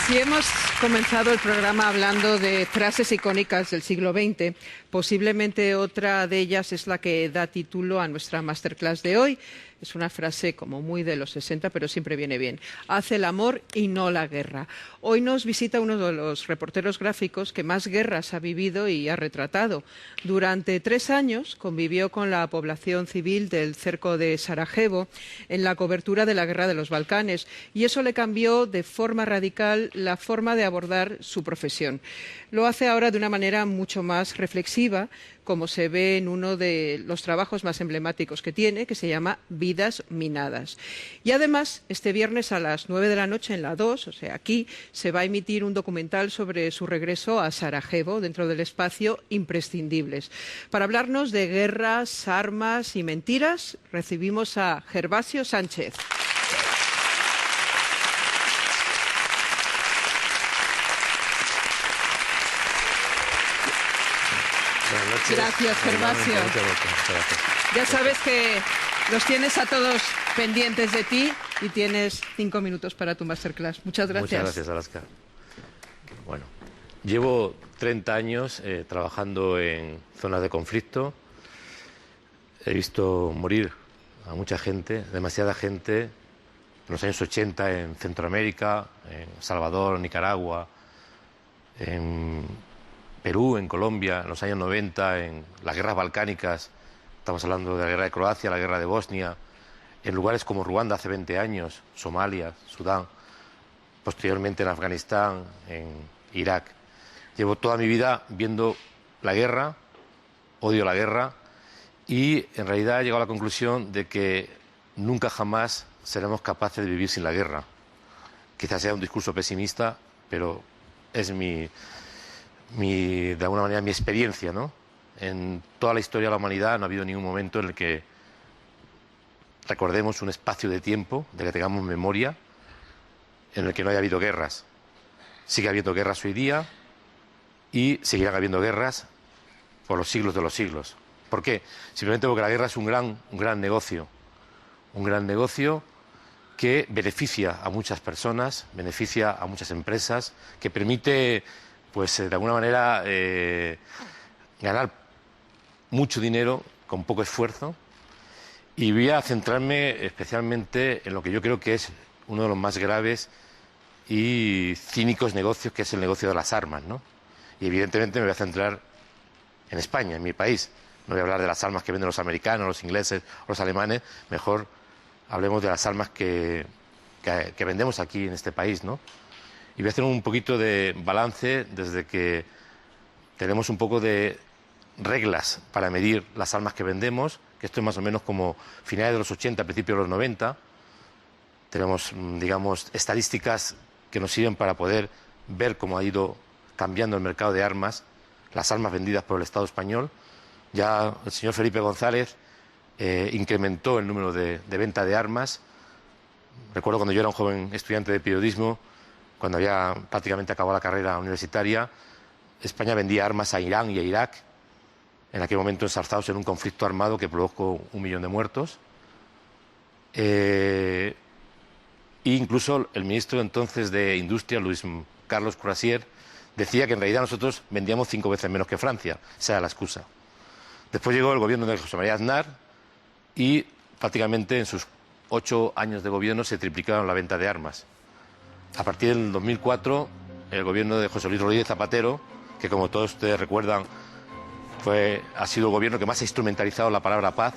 Si hemos comenzado el programa hablando de frases icónicas del siglo XX, posiblemente otra de ellas es la que da título a nuestra masterclass de hoy. Es una frase como muy de los 60, pero siempre viene bien. Haz el amor y no la guerra. Hoy nos visita uno de los reporteros gráficos que más guerras ha vivido y ha retratado. Durante 3 años convivió con la población civil del cerco de Sarajevo en la cobertura de la guerra de los Balcanes, y eso le cambió de forma radical la forma de abordar su profesión. Lo hace ahora de una manera mucho más reflexiva, como se ve en uno de los trabajos más emblemáticos que tiene, que se llama Vidas minadas. Y además, este viernes a las 9 de la noche en la 2, o sea, aquí, se va a emitir un documental sobre su regreso a Sarajevo, dentro del espacio Imprescindibles. Para hablarnos de guerras, armas y mentiras, recibimos a Gervasio Sánchez. Gracias, Gervasio. Ya sabes que los tienes a todos pendientes de ti y tienes 5 minutos para tu masterclass. Muchas gracias. Muchas gracias, Alaska. Bueno, llevo 30 años trabajando en zonas de conflicto. He visto morir a mucha gente, demasiada gente, en los años 80 en Centroamérica, en Salvador, Nicaragua, en Perú, en Colombia, en los años 90, en las guerras balcánicas, estamos hablando de la guerra de Croacia, la guerra de Bosnia, en lugares como Ruanda hace 20 años, Somalia, Sudán, posteriormente en Afganistán, en Irak. Llevo toda mi vida viendo la guerra, odio la guerra, y en realidad he llegado a la conclusión de que nunca jamás seremos capaces de vivir sin la guerra. Quizás sea un discurso pesimista, pero es de alguna manera mi experiencia, ¿no? En toda la historia de la humanidad no ha habido ningún momento en el que recordemos un espacio de tiempo, de que tengamos memoria, en el que no haya habido guerras. Sigue habiendo guerras hoy día y seguirán habiendo guerras por los siglos de los siglos. ¿Por qué? Simplemente porque la guerra es un gran negocio. Un gran negocio que beneficia a muchas personas, beneficia a muchas empresas, que permite, pues de alguna manera, ganar mucho dinero con poco esfuerzo. Y voy a centrarme especialmente en lo que yo creo que es uno de los más graves y cínicos negocios, que es el negocio de las armas, ¿no? Y evidentemente me voy a centrar en España, en mi país. No voy a hablar de las armas que venden los americanos, los ingleses o los alemanes. Mejor hablemos de las armas que vendemos aquí en este país, ¿no? Y voy a hacer un poquito de balance desde que tenemos un poco de reglas para medir las armas que vendemos, que esto es más o menos como finales de los 80, principios de los 90. Tenemos, digamos, estadísticas que nos sirven para poder ver cómo ha ido cambiando el mercado de armas, las armas vendidas por el Estado español. Ya el señor Felipe González incrementó el número de venta de armas. Recuerdo cuando yo era un joven estudiante de periodismo, cuando había prácticamente acabado la carrera universitaria, España vendía armas a Irán y a Irak, en aquel momento ensarzados en un conflicto armado que provocó 1 millón de muertos. E incluso el ministro entonces de Industria, Luis Carlos Courasier, decía que en realidad nosotros vendíamos 5 veces menos que Francia. Esa era la excusa. Después llegó el gobierno de José María Aznar y prácticamente en sus 8 años de gobierno se triplicaron la venta de armas. A partir del 2004, el gobierno de José Luis Rodríguez Zapatero, que como todos ustedes recuerdan, ha sido el gobierno que más ha instrumentalizado la palabra paz,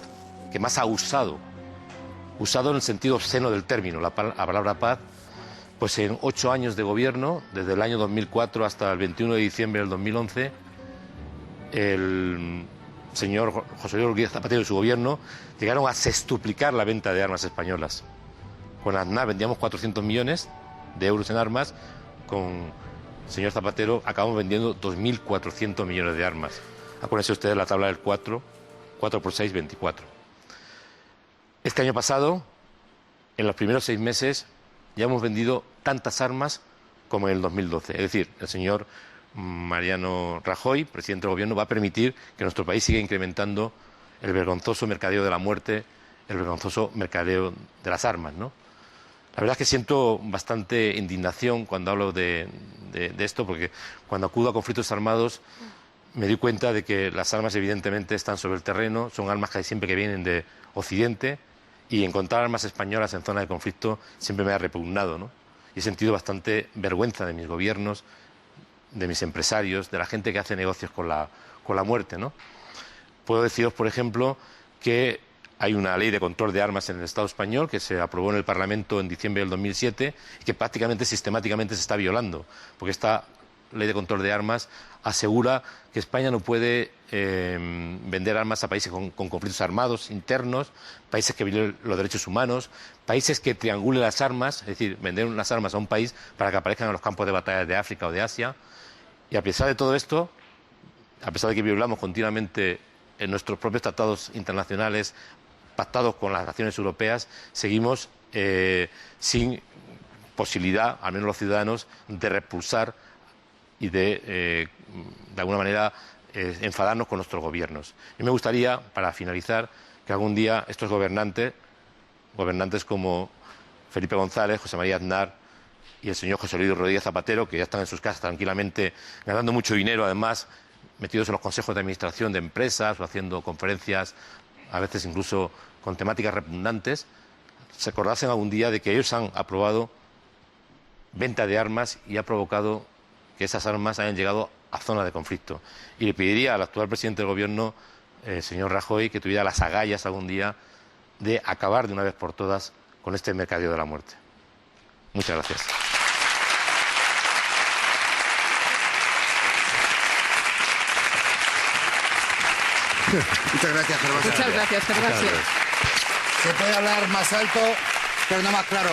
que más ha usado en el sentido obsceno del término, la palabra paz, pues en 8 años de gobierno, desde el año 2004 hasta el 21 de diciembre del 2011, el señor José Luis Rodríguez Zapatero y su gobierno llegaron a sextuplicar la venta de armas españolas. Con Aznar vendíamos 400 millones de euros en armas, con el señor Zapatero acabamos vendiendo 2.400 millones de armas. Acuérdense ustedes de la tabla del 4 por 6, 24. Este año pasado, en los primeros 6 meses, ya hemos vendido tantas armas como en el 2012. Es decir, el señor Mariano Rajoy, presidente del Gobierno, va a permitir que nuestro país siga incrementando el vergonzoso mercadeo de la muerte, el vergonzoso mercadeo de las armas, ¿no? La verdad es que siento bastante indignación cuando hablo de esto, porque cuando acudo a conflictos armados me doy cuenta de que las armas evidentemente están sobre el terreno, son armas casi siempre que vienen de Occidente, y encontrar armas españolas en zona de conflicto siempre me ha repugnado, ¿no? Y he sentido bastante vergüenza de mis gobiernos, de mis empresarios, de la gente que hace negocios con la muerte, ¿no? Puedo deciros, por ejemplo, que hay una ley de control de armas en el Estado español que se aprobó en el Parlamento en diciembre del 2007 y que prácticamente sistemáticamente se está violando, porque esta ley de control de armas asegura que España no puede vender armas a países con conflictos armados internos, países que violen los derechos humanos, países que triangulen las armas, es decir, vender unas armas a un país para que aparezcan en los campos de batalla de África o de Asia. Y a pesar de todo esto, a pesar de que violamos continuamente en nuestros propios tratados internacionales pactados con las naciones europeas, seguimos sin posibilidad, al menos los ciudadanos, de repulsar y de alguna manera, enfadarnos con nuestros gobiernos. Y me gustaría, para finalizar, que algún día estos gobernantes como Felipe González, José María Aznar y el señor José Luis Rodríguez Zapatero, que ya están en sus casas tranquilamente, ganando mucho dinero, además, metidos en los consejos de administración de empresas o haciendo conferencias, a veces incluso con temáticas repugnantes, se acordasen algún día de que ellos han aprobado venta de armas y ha provocado que esas armas hayan llegado a zonas de conflicto. Y le pediría al actual presidente del Gobierno, señor Rajoy, que tuviera las agallas algún día de acabar de una vez por todas con este mercadeo de la muerte. Muchas gracias. Muchas gracias, Gervasio. Muchas gracias, Gervasio. Se puede hablar más alto, pero no más claro.